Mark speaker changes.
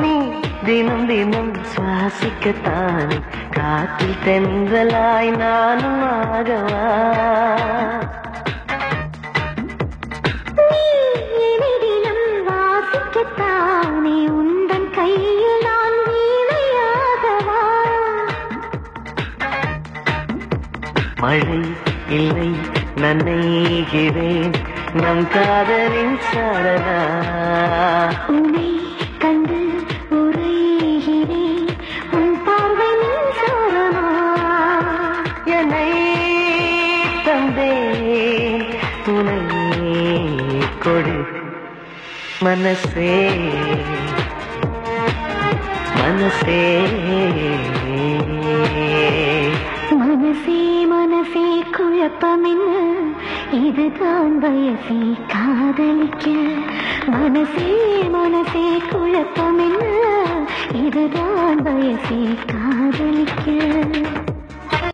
Speaker 1: நீ தினம் தினம் சுவாசிக்கத்தானே காற்றில் தென்றலாய் நானும் ஆகவா?
Speaker 2: தானே உந்தன் கையில் நான் வீணையாகவா?
Speaker 1: மழை இல்லை நனைகிறேன் நம் காதலின் சரணா.
Speaker 2: உன்னை கண்டு உரைகிறேன் உன் பார்வை சரணா.
Speaker 1: என்னை தந்தேன் துணை கொடு மனசே மனசே
Speaker 2: மனசே மனசே குழப்பமென்ன இதுதான் வயசே காதலிக்க. மனசே மனசே குழப்பமென்ன இதுதான் வயசே காதலிக்க.